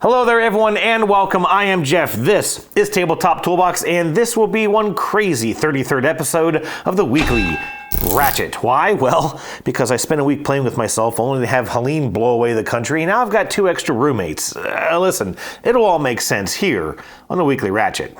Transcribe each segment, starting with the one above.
Hello there everyone and welcome. I am Jeff. This is Tabletop Toolbox and this will be one crazy 33rd episode of the Weekly Ratchet. Why? Well, because I spent a week playing with myself only to have Helene blow away the country. Now I've got two extra roommates. Listen, it'll all make sense here on the Weekly Ratchet.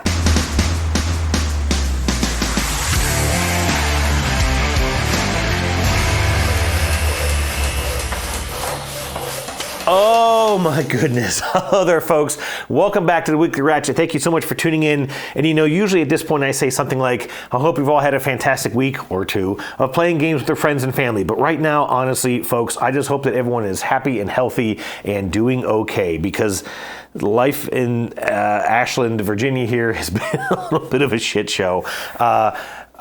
Oh my goodness. Hello there folks. Welcome back to the Weekly Ratchet. Thank you so much for tuning in. And you know, usually at this point I say something like, I hope you've all had a fantastic week or two of playing games with their friends and family. But right now, honestly, folks, I just hope that everyone is happy and healthy and doing okay, because life in Ashland, Virginia here has been a little bit of a shit show.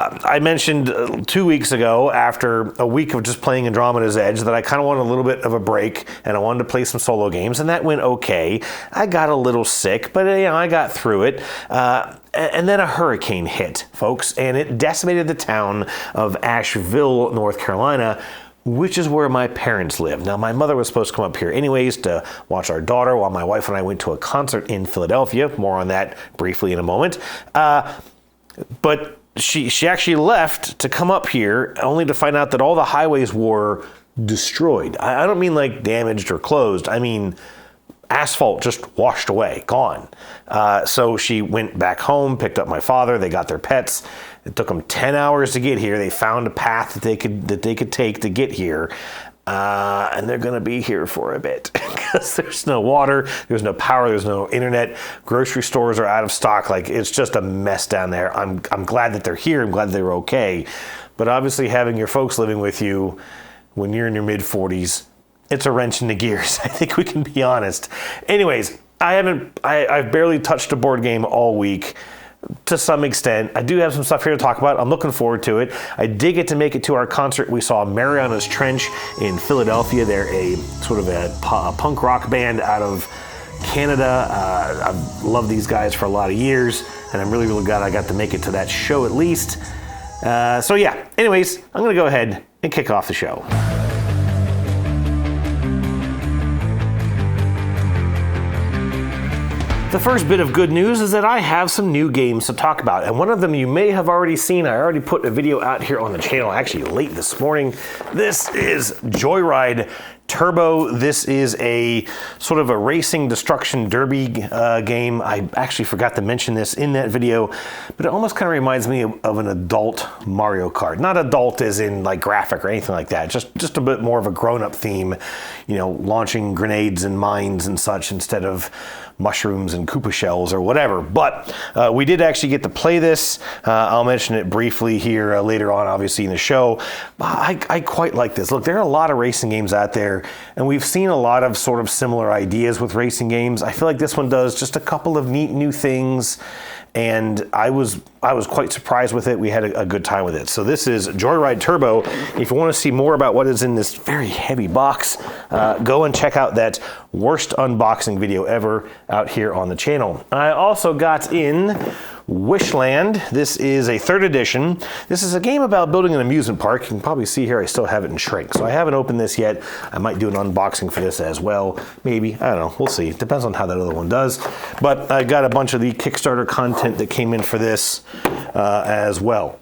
I mentioned 2 weeks ago, after a week of just playing Andromeda's Edge, that I kind of wanted a little bit of a break and I wanted to play some solo games, and that went okay. I got a little sick, but you know, I got through it. And then a hurricane hit, folks, and it decimated the town of Asheville, North Carolina, which is where my parents live. Now, my mother was supposed to come up here anyways to watch our daughter while my wife and I went to a concert in Philadelphia. More on that briefly in a moment. But she actually left to come up here only to find out that all the highways were destroyed. I don't mean like damaged or closed. I mean asphalt just washed away, gone. So she went back home, picked up my father. They got their pets. It took them 10 hours to get here. They found a path that they could take to get here. And they're going to be here for a bit because there's no water, there's no power, there's no internet. Grocery stores are out of stock. Like, it's just a mess down there. I'm glad that they're here. I'm glad they're okay. But obviously having your folks living with you when you're in your mid 40s, it's a wrench in the gears. I think we can be honest. Anyways, I've barely touched a board game all week. To some extent. I do have some stuff here to talk about. I'm looking forward to it. I did get to make it to our concert. We saw Mariana's Trench in Philadelphia. They're a sort of a punk rock band out of Canada. I've loved these guys for a lot of years, and I'm really, really glad I got to make it to that show at least. So yeah, anyways, I'm going to go ahead and kick off the show. The first bit of good news is that I have some new games to talk about, and one of them you may have already seen. I already put a video out here on the channel, actually late this morning. This is Joyride Turbo. This is a sort of a racing destruction derby game. I actually forgot to mention this in that video, but it almost kind of reminds me of an adult Mario Kart. Not adult as in like graphic or anything like that, just a bit more of a grown-up theme, you know, launching grenades and mines and such instead of mushrooms and Koopa shells or whatever. But we did actually get to play this. I'll mention it briefly here later on, obviously, in the show. I quite like this. Look, there are a lot of racing games out there, and we've seen a lot of sort of similar ideas with racing games. I feel like this one does just a couple of neat new things, and I was quite surprised with it. We had a good time with it. So this is Joyride Turbo. If you want to see more about what is in this very heavy box, go and check out that worst unboxing video ever out here on the channel. I also got in Wishland. This is a 3rd edition. This is a game about building an amusement park. You can probably see here I still have it in shrink, so I haven't opened this yet. I might do an unboxing for this as well. Maybe. I don't know. We'll see. Depends on how that other one does. But I got a bunch of the Kickstarter content that came in for this as well.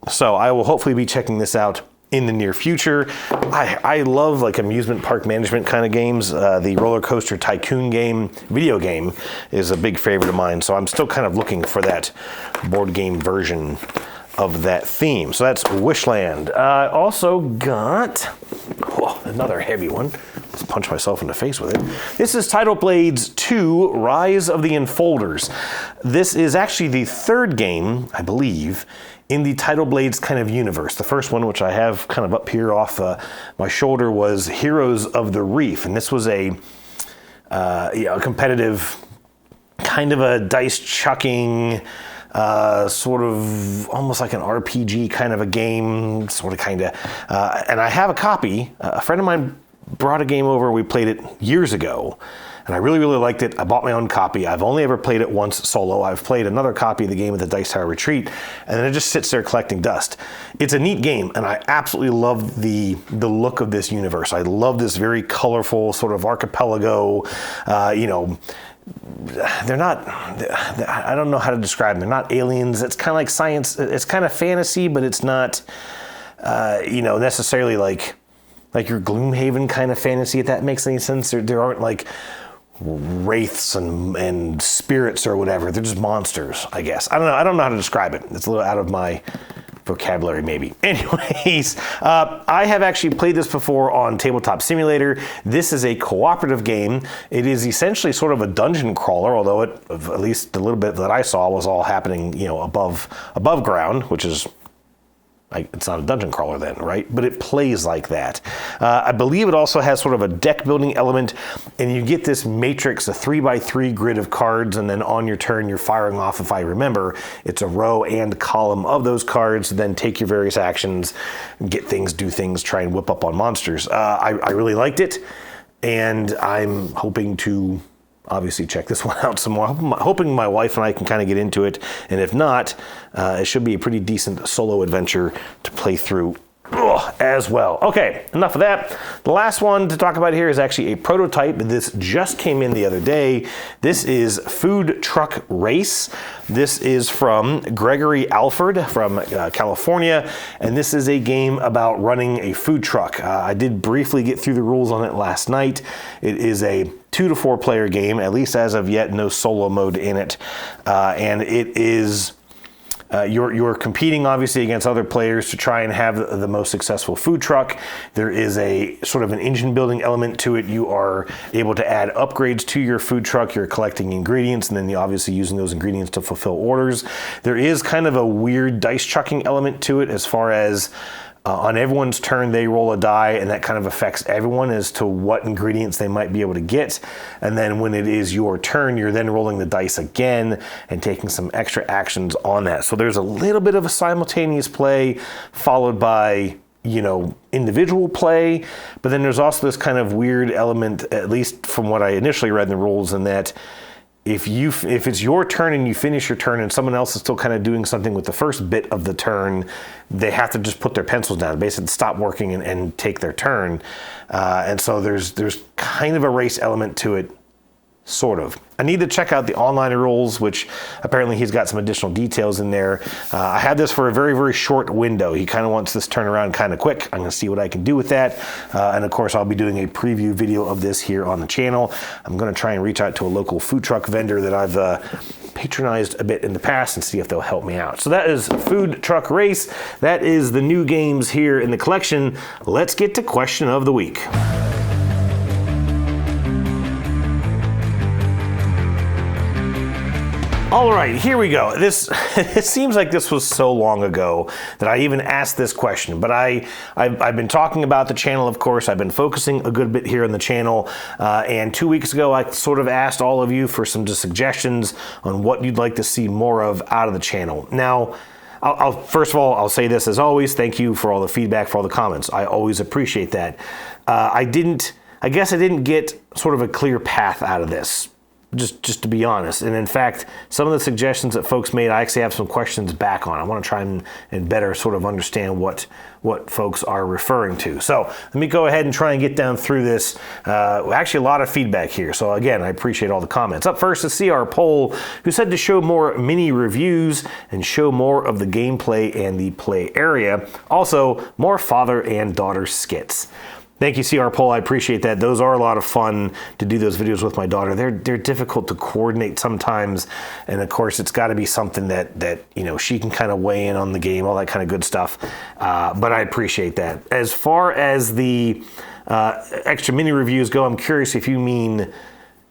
So I will hopefully be checking this out in the near future. I love like amusement park management kind of games. The Roller Coaster Tycoon video game is a big favorite of mine. So I'm still kind of looking for that board game version of that theme. So that's Wishland. I also got another heavy one. Let's punch myself in the face with it. This is Tidal Blades 2 Rise of the Enfolders. This is actually the 3rd game, I believe, in the Tidal Blades kind of universe. The first one, which I have kind of up here off my shoulder, was Heroes of the Reef. And this was a competitive, kind of a dice chucking, sort of almost like an RPG kind of a game, sort of kind of. And I have a copy. A friend of mine brought a game over. We played it years ago. and I really, really liked it. I bought my own copy. I've only ever played it once solo. I've played another copy of the game at the Dice Tower Retreat, and then it just sits there collecting dust. It's a neat game, and I absolutely love the look of this universe. I love this very colorful sort of archipelago, you know, they're not, I don't know how to describe them. They're not aliens. It's kind of like science. It's kind of fantasy, but it's not, you know, necessarily like your Gloomhaven kind of fantasy, if that makes any sense. There aren't like wraiths and spirits or whatever. They're just monsters, I guess. I don't know how to describe it. It's a little out of my vocabulary, maybe. Anyways, I have actually played this before on Tabletop Simulator. This is a cooperative game. It is essentially sort of a dungeon crawler, although it, at least a little bit that I saw, was all happening, you know, above ground, which is, it's not a dungeon crawler then, right? But it plays like that. I believe it also has sort of a deck building element, and you get this matrix, a 3x3 grid of cards, and then on your turn you're firing off, if I remember, it's a row and column of those cards, then take your various actions, get things, do things, try and whip up on monsters. I really liked it, and I'm hoping to obviously check this one out some more. Hoping my wife and I can kind of get into it, and if not, it should be a pretty decent solo adventure to play through as well. Okay, enough of that. The last one to talk about here is actually a prototype. This just came in the other day. This is Food Truck Race. This is from Gregory Alford from California, and this is a game about running a food truck. I did briefly get through the rules on it last night. It is a 2 to 4 player game, at least as of yet, no solo mode in it, and it is you're competing obviously against other players to try and have the most successful food truck. There is a sort of an engine building element to it. You are able to add upgrades to your food truck. You're collecting ingredients and then you're obviously using those ingredients to fulfill orders. There is kind of a weird dice chucking element to it, as far as on everyone's turn, they roll a die, and that kind of affects everyone as to what ingredients they might be able to get. And then when it is your turn, you're then rolling the dice again and taking some extra actions on that. So there's a little bit of a simultaneous play followed by, you know, individual play. But then there's also this kind of weird element, at least from what I initially read in the rules, in that if it's your turn and you finish your turn and someone else is still kind of doing something with the first bit of the turn, they have to just put their pencils down, basically stop working and take their turn. And so there's kind of a race element to it, sort of. I need to check out the online rules, which apparently he's got some additional details in there. I had this for a very, very short window. He kind of wants this turnaround kind of quick. I'm going to see what I can do with that. And of course, I'll be doing a preview video of this here on the channel. I'm going to try and reach out to a local food truck vendor that I've patronized a bit in the past and see if they'll help me out. So that is Food Truck Race. That is the new games here in the collection. Let's get to question of the week. All right, here we go. It seems like this was so long ago that I even asked this question, but I've been talking about the channel, of course. I've been focusing a good bit here on the channel, and 2 weeks ago I sort of asked all of you for some suggestions on what you'd like to see more of out of the channel. Now, first of all, I'll say this as always. Thank you for all the feedback, for all the comments. I always appreciate that. I guess I didn't get sort of a clear path out of this. Just to be honest. And in fact, some of the suggestions that folks made, I actually have some questions back on. I want to try and better sort of understand what folks are referring to. So let me go ahead and try and get down through this. Actually, a lot of feedback here. So again, I appreciate all the comments. Up first is CR Poll, who said to show more mini reviews and show more of the gameplay and the play area. Also, more father and daughter skits. Thank you, CR Poll. I appreciate that. Those are a lot of fun to do those videos with my daughter. They're difficult to coordinate sometimes, and of course, it's got to be something that you know she can kind of weigh in on the game, all that kind of good stuff. But I appreciate that. As far as the extra mini reviews go, I'm curious if you mean,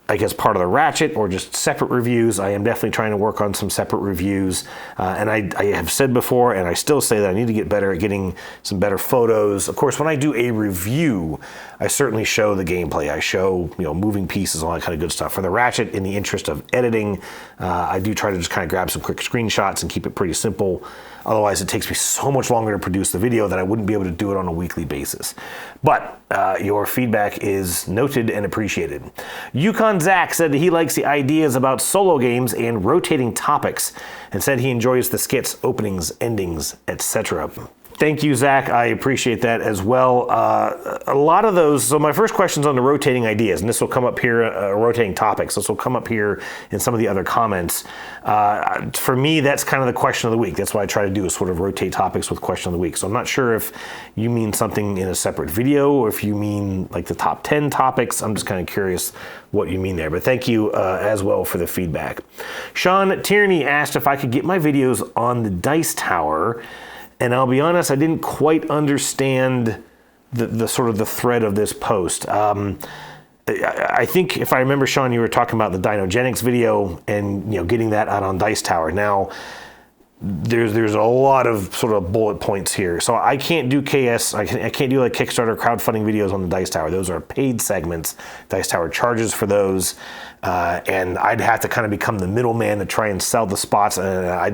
I guess, part of the Ratchet or just separate reviews. I am definitely trying to work on some separate reviews. And I have said before, and I still say that I need to get better at getting some better photos. Of course, when I do a review, I certainly show the gameplay. I show, you know, moving pieces, all that kind of good stuff. For the Ratchet, in the interest of editing, I do try to just kind of grab some quick screenshots and keep it pretty simple. Otherwise, it takes me so much longer to produce the video that I wouldn't be able to do it on a weekly basis. But your feedback is noted and appreciated. Yukon Sean Zach said that he likes the ideas about solo games and rotating topics, and said he enjoys the skits, openings, endings, etc. Thank you, Zach. I appreciate that as well. A lot of those, so my first question's on the rotating ideas, and this will come up here, rotating topics. This will come up here in some of the other comments. For me, that's kind of the question of the week. That's what I try to do, is sort of rotate topics with question of the week. So I'm not sure if you mean something in a separate video, or if you mean like the top 10 topics. I'm just kind of curious what you mean there. But thank you as well for the feedback. Sean Tierney asked if I could get my videos on the Dice Tower. And I'll be honest, I didn't quite understand the sort of the thread of this post. I think if I remember, Sean, you were talking about the Dinogenics video and getting that out on Dice Tower. Now, there's a lot of sort of bullet points here. So I can't do KS. I can't do like Kickstarter crowdfunding videos on the Dice Tower. Those are paid segments. Dice Tower charges for those. And I'd have to kind of become the middleman to try and sell the spots. And I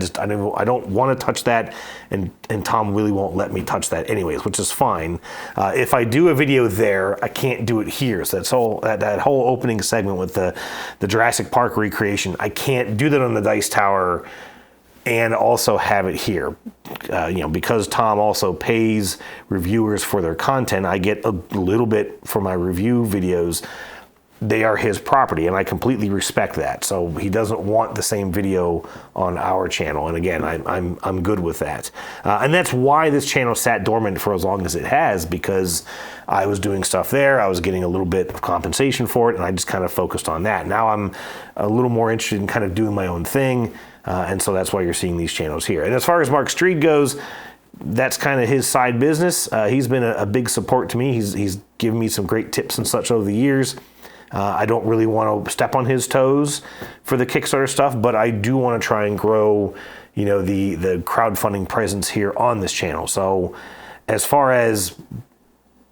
don't want to touch that. And Tom really won't let me touch that anyways, which is fine. If I do a video there, I can't do it here. So that whole opening segment with the Jurassic Park recreation, I can't do that on the Dice Tower and also have it here. Because Tom also pays reviewers for their content, I get a little bit for my review videos. They are his property, and I completely respect that. So he doesn't want the same video on our channel, and again, I'm good with that. And that's why this channel sat dormant for as long as it has, because I was doing stuff there, I was getting a little bit of compensation for it, and I just kind of focused on that. Now I'm a little more interested in kind of doing my own thing, and so that's why you're seeing these channels here. And as far as Mark Street goes, that's kind of his side business. He's been a big support to me. He's given me some great tips and such over the years. I don't really want to step on his toes for the Kickstarter stuff, but I do want to try and grow, the crowdfunding presence here on this channel. So as far as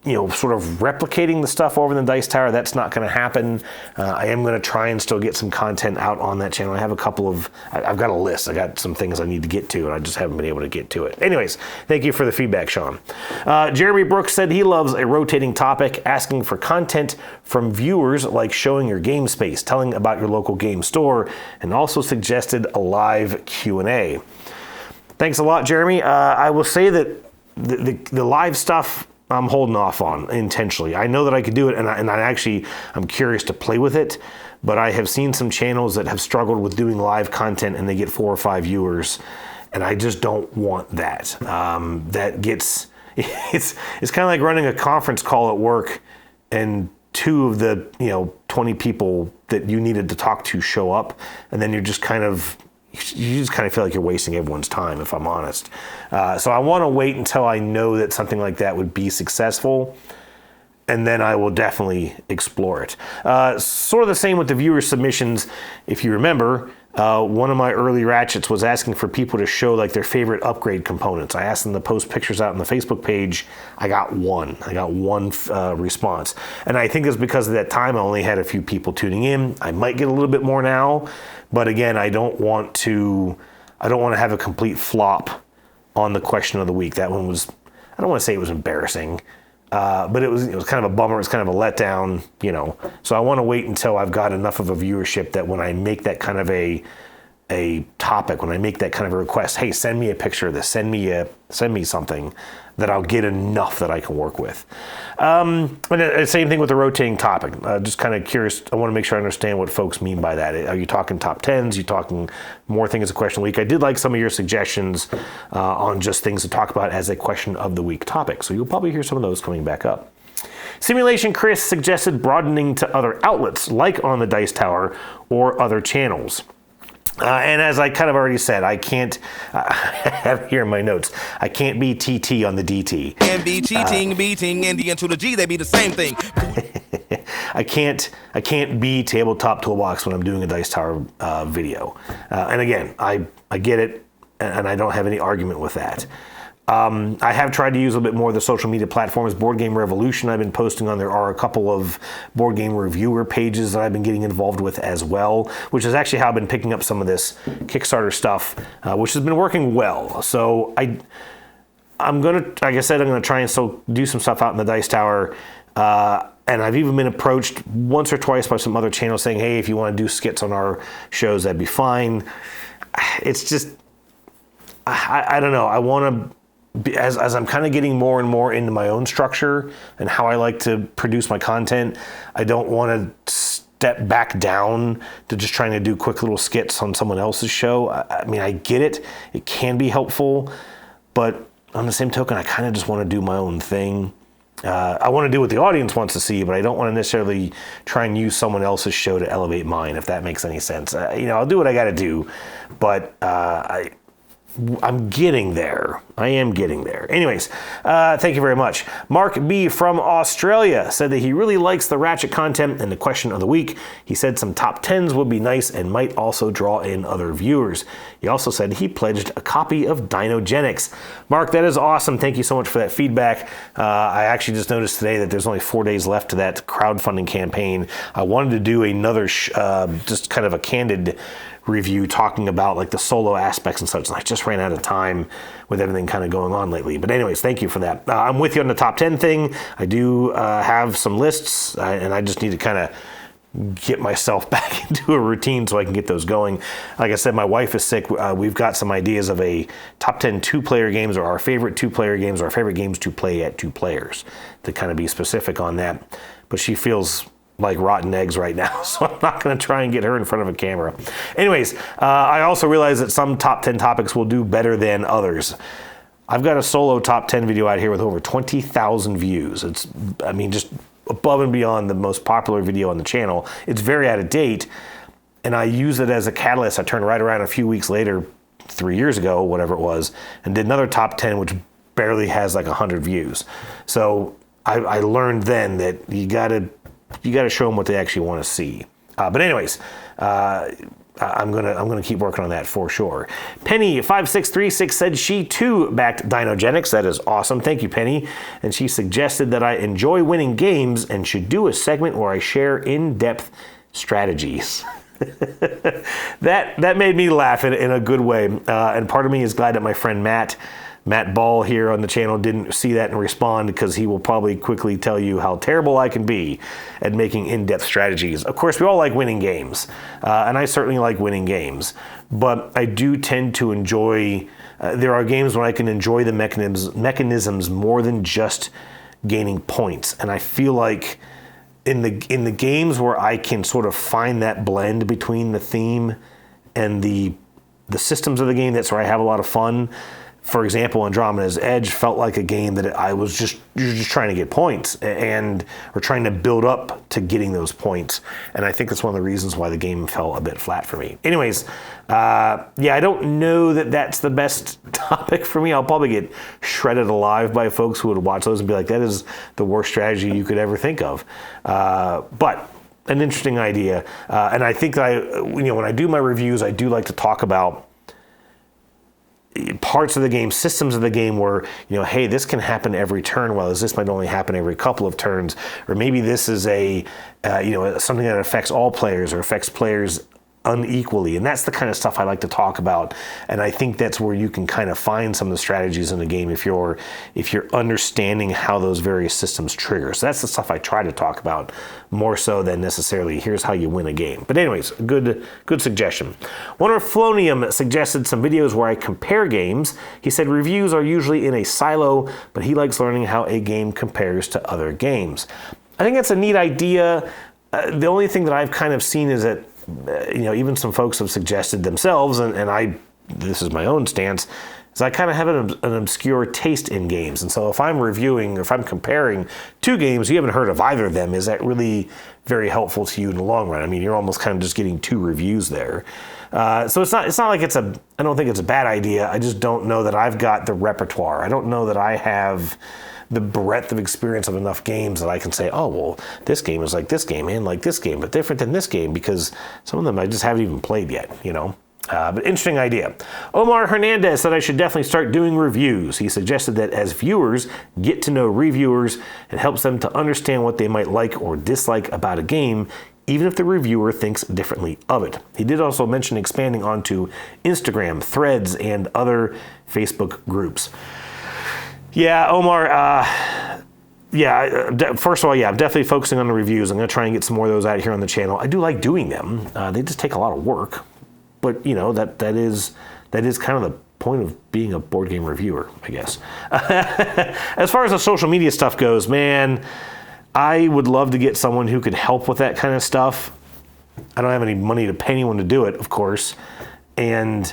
sort of replicating the stuff over in the Dice Tower, that's not going to happen. I am going to try and still get some content out on that channel. I have I've got a list. I got some things I need to get to, and I just haven't been able to get to it. Anyways, thank you for the feedback, Sean. Jeremy Brooks said he loves a rotating topic, asking for content from viewers like showing your game space, telling about your local game store, and also suggested a live Q&A. Thanks a lot, Jeremy. I will say that the live stuff I'm holding off on intentionally. I know that I could do it, and I'm curious to play with it, but I have seen some channels that have struggled with doing live content and they get 4 or 5 viewers, and I just don't want that. It's kind of like running a conference call at work and 2 of the 20 people that you needed to talk to show up, and then you just kind of feel like you're wasting everyone's time, if I'm honest. So I want to wait until I know that something like that would be successful, and then I will definitely explore it. Sort of the same with the viewer submissions. If you remember, one of my early ratchets was asking for people to show like their favorite upgrade components. I asked them to post pictures out on the Facebook page. I got one response. And I think it's because at that time I only had a few people tuning in. I might get a little bit more now, but again, I don't want to have a complete flop on the question of the week. That one was, I don't want to say it was embarrassing, but it was kind of a bummer. It was kind of a letdown, So I want to wait until I've got enough of a viewership that when I make that kind of a topic, when I make that kind of a request, hey, send me a picture of this, send me something, that I'll get enough that I can work with. And the same thing with the rotating topic. Just kind of curious. I want to make sure I understand what folks mean by that. Are you talking top 10s? Are you talking more things as a question of the week? I did like some of your suggestions on just things to talk about as a question of the week topic. So you'll probably hear some of those coming back up. Simulation Chris suggested broadening to other outlets, like on the Dice Tower or other channels. And as I kind of already said, I can't, I have here in my notes, I can't be TT on the DT. And be cheating, beating, and the N to the G, they be the same thing. I can't be Tabletop Toolbox when I'm doing a Dice Tower video. And again, I get it, and I don't have any argument with that. I have tried to use a little bit more of the social media platforms. Board Game Revolution I've been posting on. There are a couple of board game reviewer pages that I've been getting involved with as well, which is actually how I've been picking up some of this Kickstarter stuff, which has been working well. So I'm going to, like I said, I'm going to try and still do some stuff out in the Dice Tower. And I've even been approached once or twice by some other channels saying, hey, if you want to do skits on our shows, that'd be fine. It's just, I don't know. I want to, as I'm kind of getting more and more into my own structure and how I like to produce my content, I don't want to step back down to just trying to do quick little skits on someone else's show. I mean, I get it. It can be helpful, but on the same token, I kind of just want to do my own thing. I want to do what the audience wants to see, but I don't want to necessarily try and use someone else's show to elevate mine, if that makes any sense. I'll do what I got to do, but I'm getting there. I am getting there. Anyways, thank you very much. Mark B. from Australia said that he really likes the Ratchet content and the question of the week. He said some top 10s would be nice and might also draw in other viewers. He also said he pledged a copy of Dinogenics. Mark, that is awesome. Thank you so much for that feedback. I actually just noticed today that there's only 4 days left to that crowdfunding campaign. I wanted to do another, just kind of a candid review talking about like the solo aspects and such, and I just ran out of time with everything kind of going on lately. But anyways, thank you for that. I'm with you on the top 10 thing. I do have some lists, and I just need to kind of get myself back into a routine so I can get those going. Like I said, my wife is sick. We've got some ideas of a top 10 two-player games, or our favorite two-player games, or our favorite games to play at 2 players, to kind of be specific on that. But she feels like rotten eggs right now, so I'm not going to try and get her in front of a camera. Anyways, I also realize that some top 10 topics will do better than others. I've got a solo top 10 video out here with over 20,000 views. It's, I mean, just above and beyond the most popular video on the channel. It's very out of date, and I use it as a catalyst. I turned right around a few weeks later, 3 years ago, whatever it was, and did another top 10, which barely has like 100 views. So I learned then that you got to show them what they actually want to see. But anyways, I'm gonna keep working on that for sure. Penny 5636 said she too backed Dinogenics. That is awesome. Thank you, Penny. And she suggested that I enjoy winning games and should do a segment where I share in-depth strategies. That made me laugh in a good way. And part of me is glad that my friend Matt Ball here on the channel didn't see that and respond, because he will probably quickly tell you how terrible I can be at making in-depth strategies. Of course, we all like winning games, and I certainly like winning games, but I do tend to enjoy, there are games when I can enjoy the mechanisms more than just gaining points, and I feel like in the games where I can sort of find that blend between the theme and the systems of the game, that's where I have a lot of fun. For example, Andromeda's Edge felt like a game that you're just trying to get points, and or trying to build up to getting those points. And I think that's one of the reasons why the game fell a bit flat for me. Anyways, I don't know that that's the best topic for me. I'll probably get shredded alive by folks who would watch those and be like, that is the worst strategy you could ever think of. But an interesting idea. And I think that when I do my reviews, I do like to talk about parts of the game, systems of the game where, hey, this can happen every turn, while this might only happen every couple of turns, or maybe this is something that affects all players or affects players unequally. And that's the kind of stuff I like to talk about. And I think that's where you can kind of find some of the strategies in the game if you're understanding how those various systems trigger. So that's the stuff I try to talk about more so than necessarily here's how you win a game. But anyways, good suggestion. Wonderflonium suggested some videos where I compare games. He said reviews are usually in a silo, but he likes learning how a game compares to other games. I think that's a neat idea. The only thing that I've kind of seen is that even some folks have suggested themselves, and this is my own stance, is I kind of have an obscure taste in games. And so if I'm reviewing, or if I'm comparing 2 games, you haven't heard of either of them, is that really very helpful to you in the long run? I mean, you're almost kind of just getting 2 reviews there. So it's not like I don't think it's a bad idea. I just don't know that I've got the repertoire. I don't know that I have the breadth of experience of enough games that I can say, oh, well, this game is like this game and like this game, but different than this game, because some of them I just haven't even played yet, But interesting idea. Omar Hernandez said I should definitely start doing reviews. He suggested that as viewers get to know reviewers, it helps them to understand what they might like or dislike about a game, even if the reviewer thinks differently of it. He did also mention expanding onto Instagram, Threads, and other Facebook groups. Yeah, Omar, First of all, I'm definitely focusing on the reviews. I'm going to try and get some more of those out here on the channel. I do like doing them. They just take a lot of work, but that is kind of the point of being a board game reviewer, I guess. As far as the social media stuff goes, man, I would love to get someone who could help with that kind of stuff. I don't have any money to pay anyone to do it, of course, and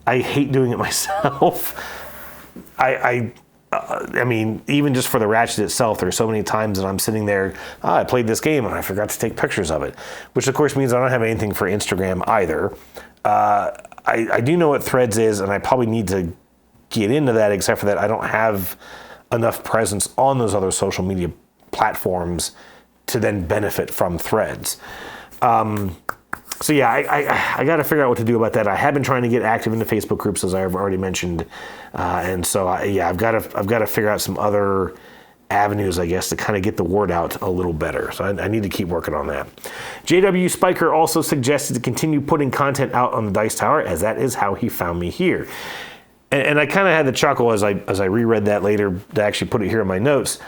I hate doing it myself. I mean, even just for the Ratchet itself, there are so many times that I'm sitting there, I played this game and I forgot to take pictures of it, which of course means I don't have anything for Instagram either. I do know what Threads is, and I probably need to get into that, except for that I don't have enough presence on those other social media platforms to then benefit from Threads. I got to figure out what to do about that. I have been trying to get active in the Facebook groups, as I've already mentioned, and so I've got to figure out some other avenues, I guess, to kind of get the word out a little better. So I need to keep working on that. JW Spiker also suggested to continue putting content out on the Dice Tower, as that is how he found me here. And I kind of had the chuckle as I reread that later to actually put it here in my notes.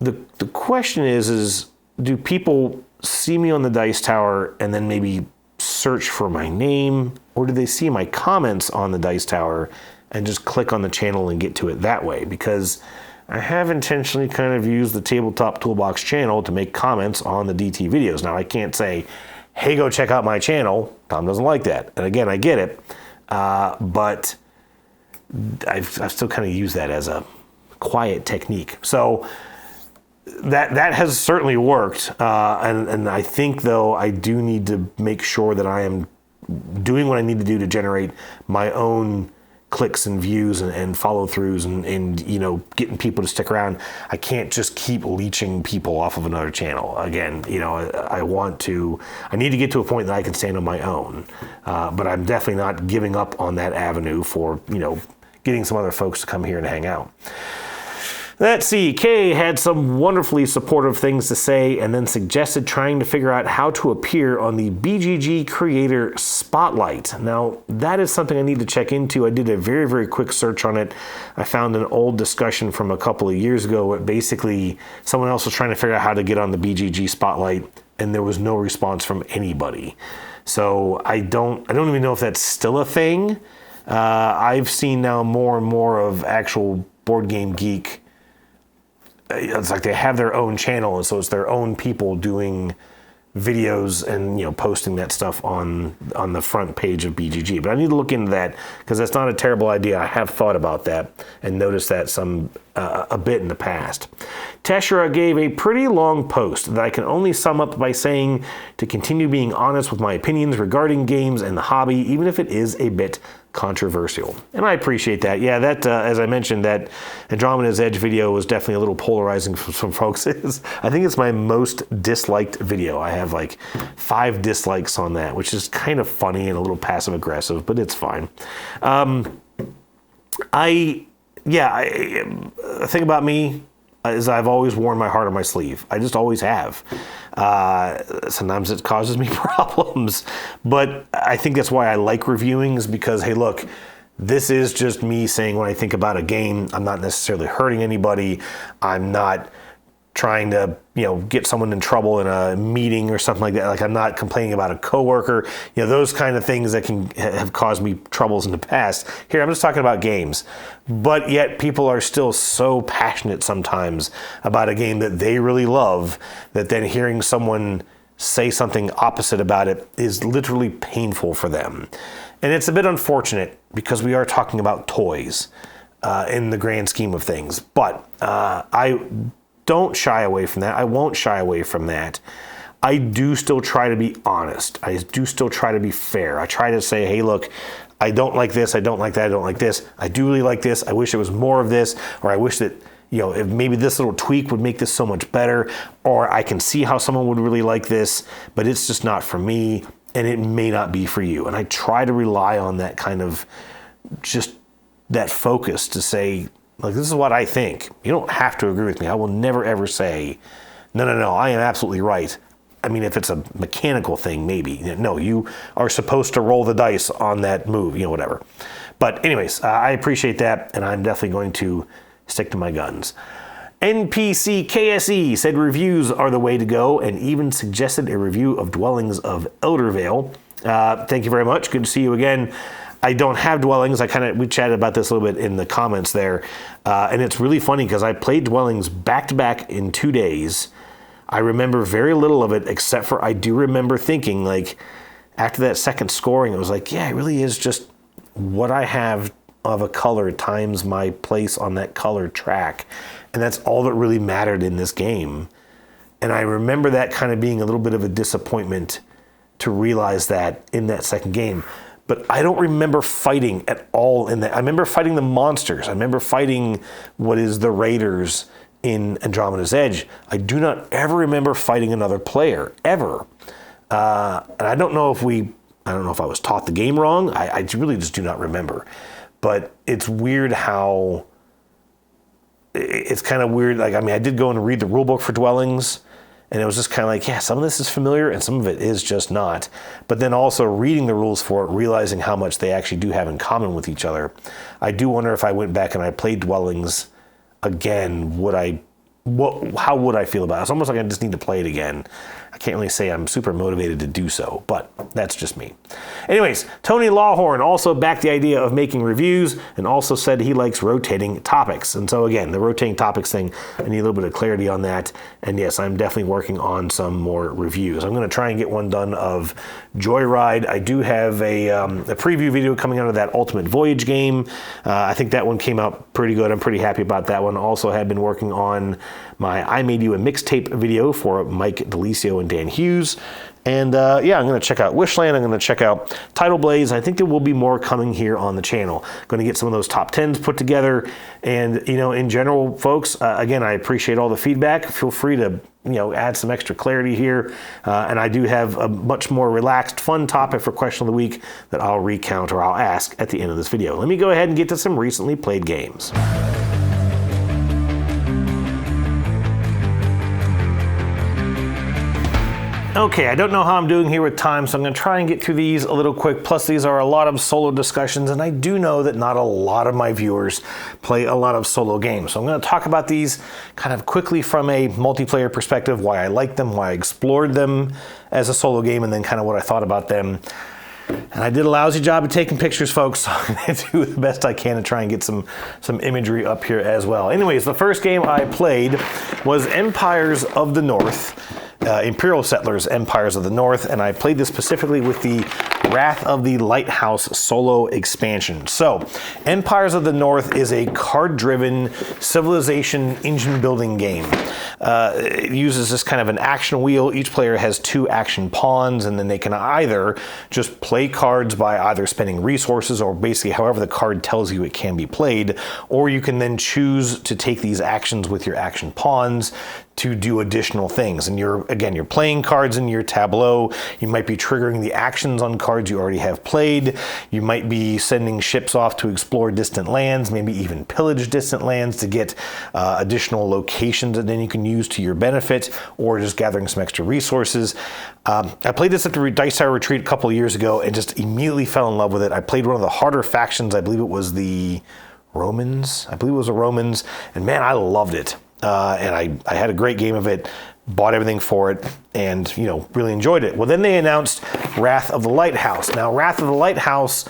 The question is do people see me on the Dice Tower and then maybe search for my name, or do they see my comments on the Dice Tower and just click on the channel and get to it that way? Because I have intentionally kind of used the Tabletop Toolbox channel to make comments on the DT videos. Now, I can't say, hey, go check out my channel. Tom doesn't like that. And again, I get it. But I've still kind of used that as a quiet technique. So that has certainly worked. And I think, though, I do need to make sure that I am doing what I need to do to generate my own clicks and views and follow-throughs and getting people to stick around. I can't just keep leeching people off of another channel. Again, I need to get to a point that I can stand on my own. But I'm definitely not giving up on that avenue for, getting some other folks to come here and hang out. Let's see, Kay had some wonderfully supportive things to say and then suggested trying to figure out how to appear on the BGG Creator Spotlight. Now, that is something I need to check into. I did a very, very quick search on it. I found an old discussion from a couple of years ago where basically someone else was trying to figure out how to get on the BGG Spotlight, and there was no response from anybody. So I don't even know if that's still a thing. I've seen now more and more of actual Board Game Geek. It's like they have their own channel, and so it's their own people doing videos and posting that stuff on the front page of BGG. But I need to look into that because that's not a terrible idea. I have thought about that and noticed that a bit in the past. Teshera gave a pretty long post that I can only sum up by saying to continue being honest with my opinions regarding games and the hobby, even if it is a bit controversial. And I appreciate that. Yeah, that, as I mentioned, that Andromeda's Edge video was definitely a little polarizing for some folks. I think it's my most disliked video. I have like 5 dislikes on that, which is kind of funny and a little passive aggressive, but it's fine. The thing about me is I've always worn my heart on my sleeve. I just always have. Sometimes it causes me problems, but I think that's why I like reviewing, is because, hey, look, this is just me saying what I think about a game. I'm not necessarily hurting anybody. I'm not trying to, get someone in trouble in a meeting or something like that. Like, I'm not complaining about a coworker, those kind of things that can have caused me troubles in the past. Here, I'm just talking about games. But yet people are still so passionate sometimes about a game that they really love that then hearing someone say something opposite about it is literally painful for them. And it's a bit unfortunate because we are talking about toys in the grand scheme of things. But I don't shy away from that. I won't shy away from that. I do still try to be honest. I do still try to be fair. I try to say, hey, look, I don't like this. I don't like that. I don't like this. I do really like this. I wish there was more of this, or I wish that, if maybe this little tweak would make this so much better, or I can see how someone would really like this, but it's just not for me, and it may not be for you. And I try to rely on that kind of just that focus to say, like, this is what I think. You don't have to agree with me. I will never, ever say, no, I am absolutely right. I mean, if it's a mechanical thing, maybe. No, you are supposed to roll the dice on that move, whatever. But anyways, I appreciate that, and I'm definitely going to stick to my guns. NPC KSE said reviews are the way to go and even suggested a review of Dwellings of Eldervale. Thank you very much. Good to see you again. I don't have Dwellings. We chatted about this a little bit in the comments there. And it's really funny because I played Dwellings back to back in 2 days. I remember very little of it, except for I do remember thinking, like, after that second scoring, it was like, yeah, it really is just what I have of a color times my place on that color track. And that's all that really mattered in this game. And I remember that kind of being a little bit of a disappointment to realize that in that second game. But I don't remember fighting at all in that. I remember fighting the monsters. I remember fighting what is the raiders in Andromeda's Edge. I do not ever remember fighting another player, ever. And I don't know if I was taught the game wrong. I really just do not remember. But it's weird how, it's kind of weird. Like, I mean, I did go and read the rulebook for Dwellings, and it was just kind of like, yeah, some of this is familiar and some of it is just not. But then also reading the rules for it, realizing how much they actually do have in common with each other. I do wonder if I went back and I played Dwellings again, how would I feel about it? It's almost like I just need to play it again. I can't really say I'm super motivated to do so, but that's just me. Anyways, Tony Lawhorn also backed the idea of making reviews and also said he likes rotating topics. And so again, the rotating topics thing, I need a little bit of clarity on that. And yes, I'm definitely working on some more reviews. I'm going to try and get one done of Joyride. I do have a preview video coming out of that Ultimate Voyage game. I think that one came out pretty good. I'm pretty happy about that one. Also have been working on my I Made You a Mixtape video for Mike DeLisio and Dan Hughes. And I'm going to check out Wishland. I'm going to check out Tidal Blaze. I think there will be more coming here on the channel. Going to get some of those top 10s put together. And, in general, folks, again, I appreciate all the feedback. Feel free to, add some extra clarity here. And I do have a much more relaxed, fun topic for Question of the Week that I'll recount or I'll ask at the end of this video. Let me go ahead and get to some recently played games. Okay, I don't know how I'm doing here with time, so I'm going to try and get through these a little quick. Plus, these are a lot of solo discussions, and I do know that not a lot of my viewers play a lot of solo games. So I'm going to talk about these kind of quickly from a multiplayer perspective, why I like them, why I explored them as a solo game, and then kind of what I thought about them. And I did a lousy job of taking pictures, folks, so I'm going to do the best I can to try and get some imagery up here as well. Anyways, the first game I played was Empires of the North. Imperial Settlers, Empires of the North, and I played this specifically with the Wrath of the Lighthouse solo expansion. So, Empires of the North is a card-driven civilization engine-building game. It uses this kind of an action wheel. Each player has 2 action pawns, and then they can either just play cards by either spending resources or basically however the card tells you it can be played, or you can then choose to take these actions with your action pawns to do additional things. And you're playing cards in your tableau. You might be triggering the actions on cards you already have played. You might be sending ships off to explore distant lands, maybe even pillage distant lands to get additional locations that then you can use to your benefit, or just gathering some extra resources. I played this at the Dice Tower Retreat a couple of years ago and just immediately fell in love with it. I played one of the harder factions. I believe it was the Romans. And man, I loved it. And I had a great game of it, bought everything for it, and, really enjoyed it. Well, then they announced Wrath of the Lighthouse. Now, Wrath of the Lighthouse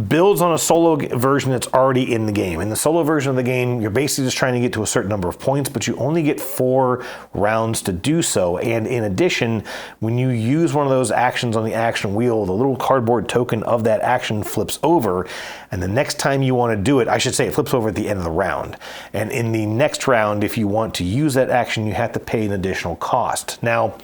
builds on a solo version that's already in the game. In the solo version of the game, you're basically just trying to get to a certain number of points, but you only get 4 rounds to do so. And in addition, when you use one of those actions on the action wheel, the little cardboard token of that action flips over, and the next time you want to do it, I should say it flips over at the end of the round. And in the next round, if you want to use that action, you have to pay an additional cost. Now,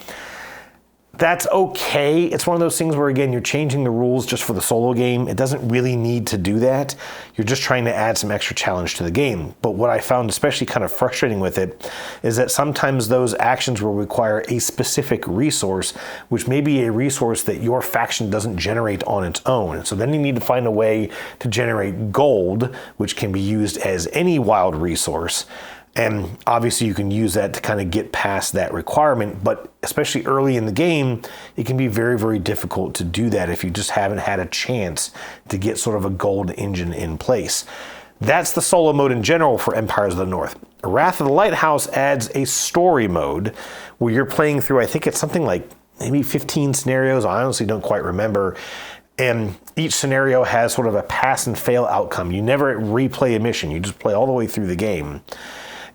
that's okay. It's one of those things where, again, you're changing the rules just for the solo game. It doesn't really need to do that. You're just trying to add some extra challenge to the game. But what I found especially kind of frustrating with it is that sometimes those actions will require a specific resource, which may be a resource that your faction doesn't generate on its own. So then you need to find a way to generate gold, which can be used as any wild resource. And obviously you can use that to kind of get past that requirement, but especially early in the game, it can be very, very difficult to do that if you just haven't had a chance to get sort of a gold engine in place. That's the solo mode in general for Empires of the North. Wrath of the Lighthouse adds a story mode where you're playing through, I think it's something like maybe 15 scenarios. I honestly don't quite remember. And each scenario has sort of a pass and fail outcome. You never replay a mission. You just play all the way through the game.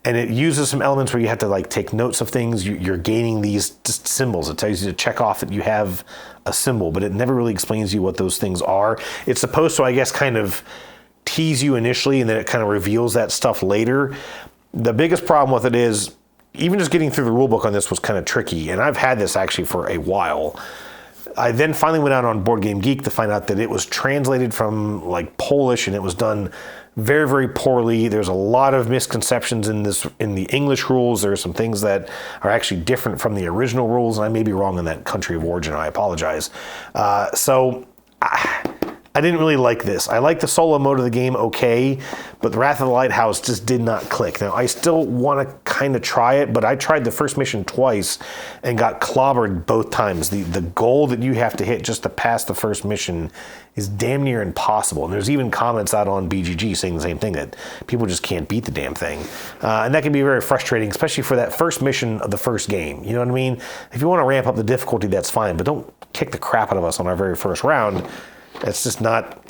And it uses some elements where you have to like take notes of things. You're gaining these just symbols. It tells you to check off that you have a symbol, but it never really explains you what those things are. It's supposed to, I guess, kind of tease you initially, and then it kind of reveals that stuff later. The biggest problem with it is, even just getting through the rulebook on this was kind of tricky, and I've had this actually for a while. I then finally went out on Board Game Geek to find out that it was translated from like Polish, and it was done very, very poorly. There's a lot of misconceptions in the English rules. There are some things that are actually different from the original rules, and I may be wrong in that country of origin. I apologize. So I didn't really like this. I like the solo mode of the game okay, but the Wrath of the Lighthouse just did not click. Now, I still want to kind of try it, but I tried the first mission twice and got clobbered both times. The goal that you have to hit just to pass the first mission is damn near impossible. And there's even comments out on BGG saying the same thing, that people just can't beat the damn thing. And that can be very frustrating, especially for that first mission of the first game. You know what I mean? If you want to ramp up the difficulty, that's fine, but don't kick the crap out of us on our very first round. It's just not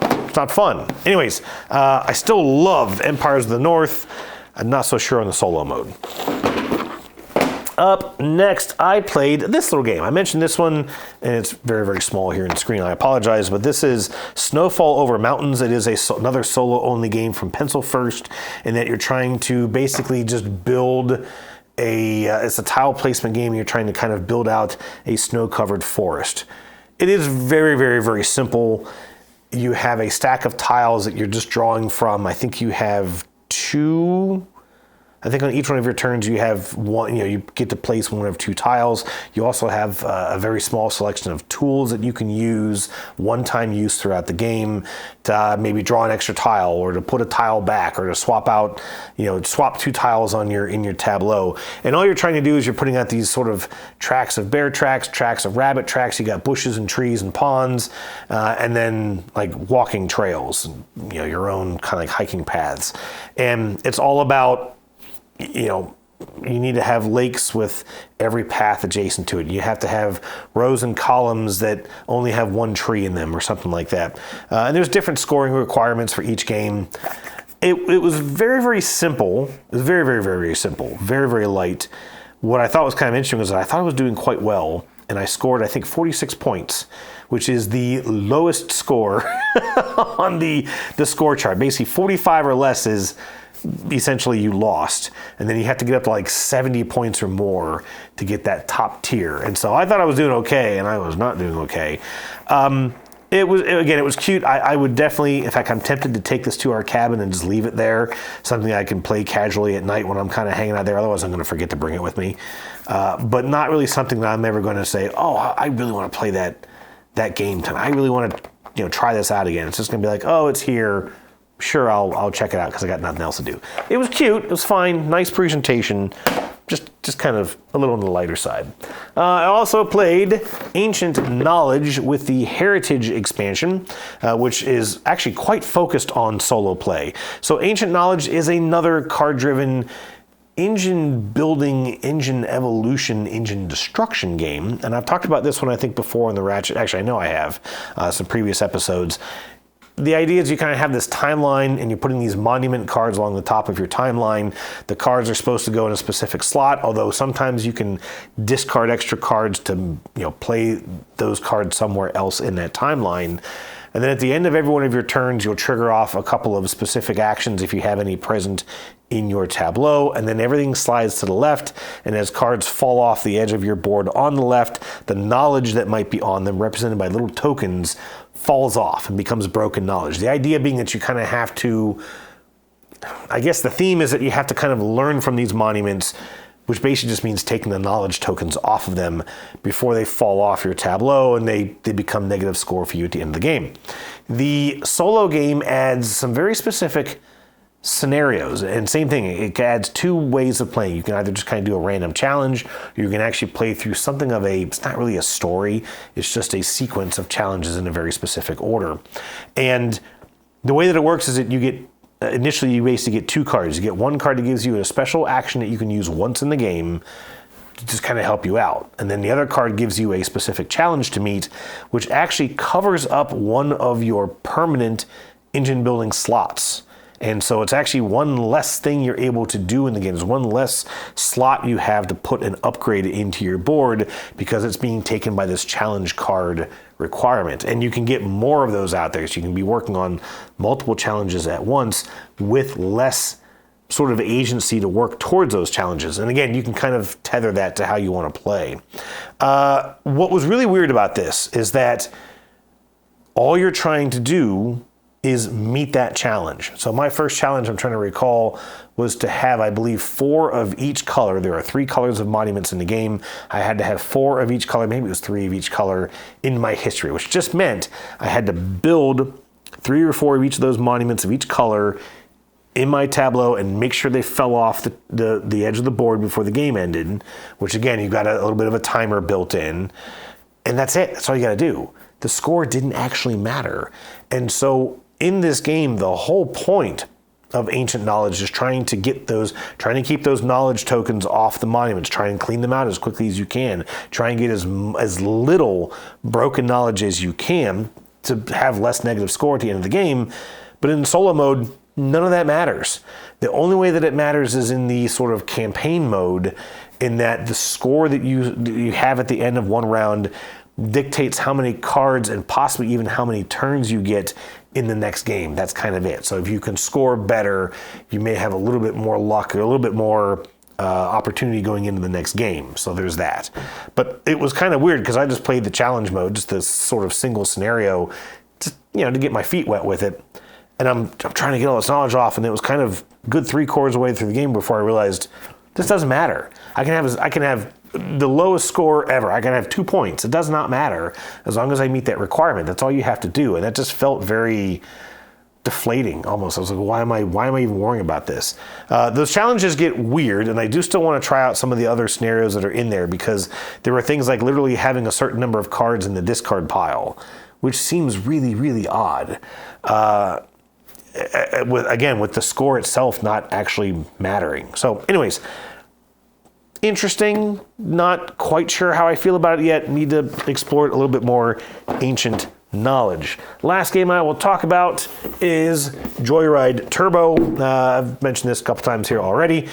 fun. Anyways, I still love Empires of the North. I'm not so sure on the solo mode. Up next, I played this little game. I mentioned this one, and it's very, very small here on the screen. I apologize, but this is Snowfall Over Mountains. It is another solo-only game from Pencil First, in that you're trying to basically just build it's a tile placement game. You're trying to kind of build out a snow-covered forest. It is very, very, very simple. You have a stack of tiles that you're just drawing from. I think you have two. I think on each one of your turns you have one, you get to place one of two tiles. You also have a very small selection of tools that you can use, one-time use throughout the game, to maybe draw an extra tile, or to put a tile back, or to swap out, swap two tiles in your tableau. And all you're trying to do is you're putting out these sort of tracks of bear tracks, tracks of rabbit tracks. You got bushes and trees and ponds, and then like walking trails, your own kind of like hiking paths. And it's all about, you need to have lakes with every path adjacent to it. You have to have rows and columns that only have one tree in them, or something like that. And there's different scoring requirements for each game. It was very, very simple. It was very, very, very, very simple. Very, very light. What I thought was kind of interesting was that I thought I was doing quite well, and I scored, I think, 46 points, which is the lowest score on the score chart. Basically, 45 or less is essentially you lost, and then you have to get up to like 70 points or more to get that top tier. And so I thought I was doing okay, and I was not doing okay. It was cute. I would definitely, in fact, I'm tempted to take this to our cabin and just leave it there, something I can play casually at night when I'm kind of hanging out there. Otherwise, I'm going to forget to bring it with me. But not really something that I'm ever going to say, oh, I really want to play that game tonight. I really want to try this out again. It's just going to be like, oh, it's here. Sure, I'll check it out because I got nothing else to do. It was cute. It was fine. Nice presentation. Just kind of a little on the lighter side. I also played Ancient Knowledge with the Heritage expansion, which is actually quite focused on solo play. So Ancient Knowledge is another card-driven engine building, engine evolution, engine destruction game. And I've talked about this one, I think, before in the Ratchet. Actually, I know I have, some previous episodes. The idea is you kind of have this timeline, and you're putting these monument cards along the top of your timeline. The cards are supposed to go in a specific slot, although sometimes you can discard extra cards to play those cards somewhere else in that timeline. And then at the end of every one of your turns, you'll trigger off a couple of specific actions if you have any present in your tableau, and then everything slides to the left, and as cards fall off the edge of your board on the left, the knowledge that might be on them, represented by little tokens, falls off and becomes broken knowledge. The idea being that you kind of have to, I guess the theme is that you have to kind of learn from these monuments, which basically just means taking the knowledge tokens off of them before they fall off your tableau and they become negative score for you at the end of the game. The solo game adds some very specific scenarios, and same thing, it adds two ways of playing. You can either just kind of do a random challenge, or you can actually play through something of it's not really a story, it's just a sequence of challenges in a very specific order. And the way that it works is that you get initially you basically get 2 cards. You get one card that gives you a special action that you can use once in the game to just kind of help you out. And then the other card gives you a specific challenge to meet, which actually covers up one of your permanent engine building slots. And so it's actually one less thing you're able to do in the game. There's one less slot you have to put an upgrade into your board because it's being taken by this challenge card requirement. And you can get more of those out there. So you can be working on multiple challenges at once with less sort of agency to work towards those challenges. And again, you can kind of tether that to how you want to play. What was really weird about this is that all you're trying to do is meet that challenge. So my first challenge, I'm trying to recall, was to have, I believe, 4 of each color. There are 3 colors of monuments in the game. I had to have 4 of each color, maybe it was 3 of each color in my history, which just meant I had to build 3 or 4 of each of those monuments of each color in my tableau and make sure they fell off the edge of the board before the game ended, which again, you've got a little bit of a timer built in. And that's it. That's all you got to do. The score didn't actually matter. And so in this game, the whole point of Ancient Knowledge is trying to keep those knowledge tokens off the monuments, try and clean them out as quickly as you can, try and get as little broken knowledge as you can to have less negative score at the end of the game. But in solo mode, none of that matters. The only way that it matters is in the sort of campaign mode, in that the score that you have at the end of one round dictates how many cards and possibly even how many turns you get in the next game. That's kind of it. So if you can score better, you may have a little bit more luck or a little bit more opportunity going into the next game. So there's that. But it was kind of weird because I just played the challenge mode, just this sort of single scenario, just, to get my feet wet with it. And I'm trying to get all this knowledge off, and it was kind of good 3/4 away through the game before I realized this doesn't matter. I can have the lowest score ever. I can have 2 points. It does not matter as long as I meet that requirement. That's all you have to do. And that just felt very deflating almost. I was like, why am I even worrying about this? Those challenges get weird, and I do still want to try out some of the other scenarios that are in there, because there were things like literally having a certain number of cards in the discard pile, which seems really, really odd. With the score itself not actually mattering. So anyways, interesting. Not quite sure how I feel about it yet. Need to explore it a little bit more. Ancient Knowledge. Last game I will talk about is Joyride Turbo. I've mentioned this a couple times here already.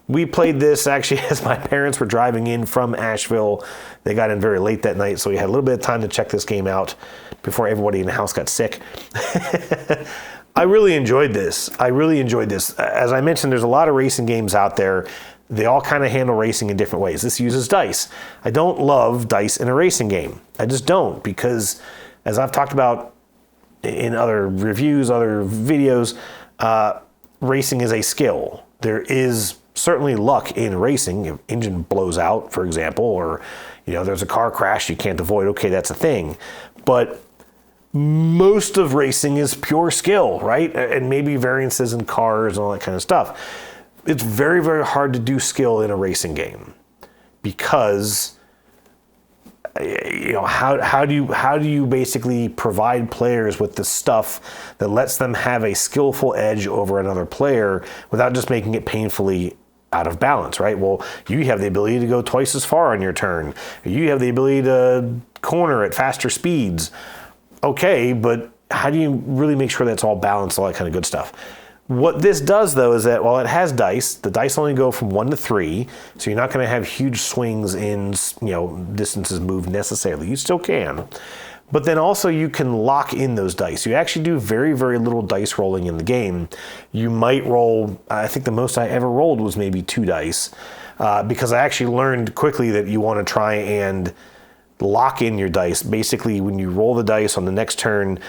We played this actually as my parents were driving in from Asheville. They got in very late that night, so we had a little bit of time to check this game out before everybody in the house got sick. I really enjoyed this. As I mentioned, there's a lot of racing games out there. They all kind of handle racing in different ways. This uses dice. I don't love dice in a racing game. I just don't, because as I've talked about in other reviews, other videos, racing is a skill. There is certainly luck in racing. If engine blows out, for example, or there's a car crash you can't avoid, okay, that's a thing. But most of racing is pure skill, right? And maybe variances in cars and all that kind of stuff. It's very, very hard to do skill in a racing game, because how do you basically provide players with the stuff that lets them have a skillful edge over another player without just making it painfully out of balance, right? Well, you have the ability to go twice as far on your turn. You have the ability to corner at faster speeds. Okay, but how do you really make sure that's all balanced, all that kind of good stuff? What this does, though, is that while it has dice, the dice only go from 1 to 3, so you're not going to have huge swings in, distances moved necessarily. You still can. But then also you can lock in those dice. You actually do very, very little dice rolling in the game. You might roll, I think the most I ever rolled was maybe 2 dice, because I actually learned quickly that you want to try and lock in your dice. Basically, when you roll the dice on the next turn,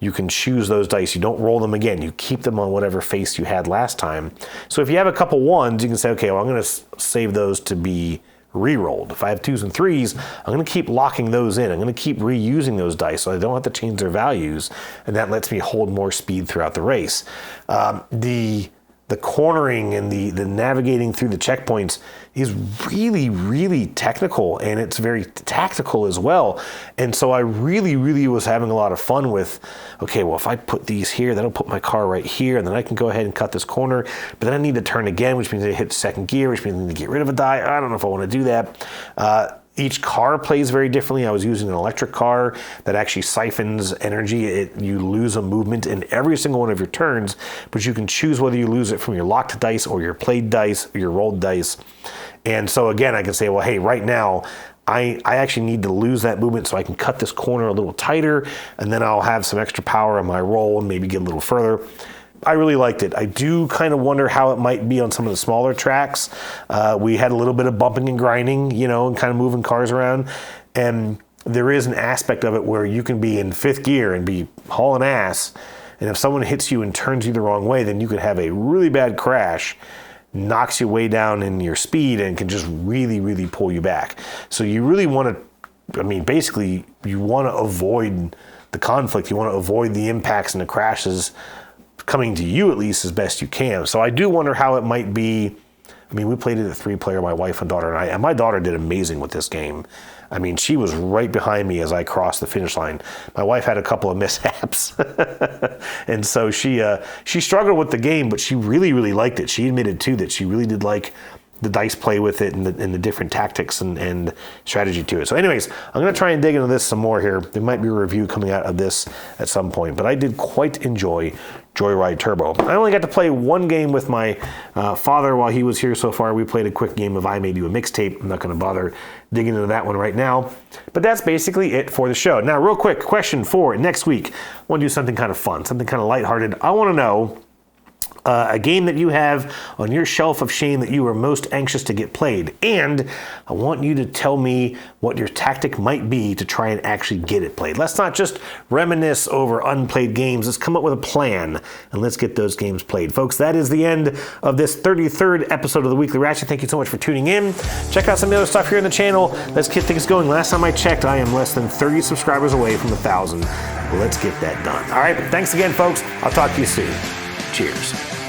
you can choose those dice. You don't roll them again. You keep them on whatever face you had last time. So if you have a couple 1s, you can say, okay, well, I'm going to save those to be re-rolled. If I have 2s and 3s, I'm going to keep locking those in. I'm going to keep reusing those dice so I don't have to change their values, and that lets me hold more speed throughout the race. The the cornering and the navigating through the checkpoints is really, really technical, and it's very tactical as well. And so I really, really was having a lot of fun with, okay, well, if I put these here, that'll put my car right here, and then I can go ahead and cut this corner, but then I need to turn again, which means I hit second gear, which means I need to get rid of a die. I don't know if I want to do that. Each car plays very differently. I was using an electric car that actually siphons energy. You lose a movement in every single one of your turns, but you can choose whether you lose it from your locked dice or your played dice or your rolled dice. And so again, I can say, well, hey, right now, I actually need to lose that movement so I can cut this corner a little tighter, and then I'll have some extra power in my roll and maybe get a little further. I really liked it. I do kind of wonder how it might be on some of the smaller tracks. We had a little bit of bumping and grinding, and kind of moving cars around. And there is an aspect of it where you can be in fifth gear and be hauling ass. And if someone hits you and turns you the wrong way, then you could have a really bad crash, knocks you way down in your speed, and can just really, really pull you back. So you really want to, basically, you want to avoid the conflict. You want to avoid the impacts and the crashes coming to you, at least, as best you can. So I do wonder how it might be. We played it at 3-player, my wife and daughter and I, and my daughter did amazing with this game. She was right behind me as I crossed the finish line. My wife had a couple of mishaps. And so she struggled with the game, but she really, really liked it. She admitted, too, that she really did like the dice play with it and the different tactics and strategy to it. So anyways, I'm going to try and dig into this some more here. There might be a review coming out of this at some point, but I did quite enjoy Joyride Turbo. I only got to play one game with my father while he was here so far. We played a quick game of I Made You a Mixtape. I'm not going to bother digging into that one right now, but that's basically it for the show. Now, real quick, question for next week. I want to do something kind of fun, something kind of lighthearted. I want to know a game that you have on your shelf of shame that you are most anxious to get played. And I want you to tell me what your tactic might be to try and actually get it played. Let's not just reminisce over unplayed games. Let's come up with a plan and let's get those games played. Folks, that is the end of this 33rd episode of the Weekly Ratchet. Thank you so much for tuning in. Check out some of the other stuff here on the channel. Let's get things going. Last time I checked, I am less than 30 subscribers away from 1,000. Let's get that done. All right, thanks again, folks. I'll talk to you soon. Cheers.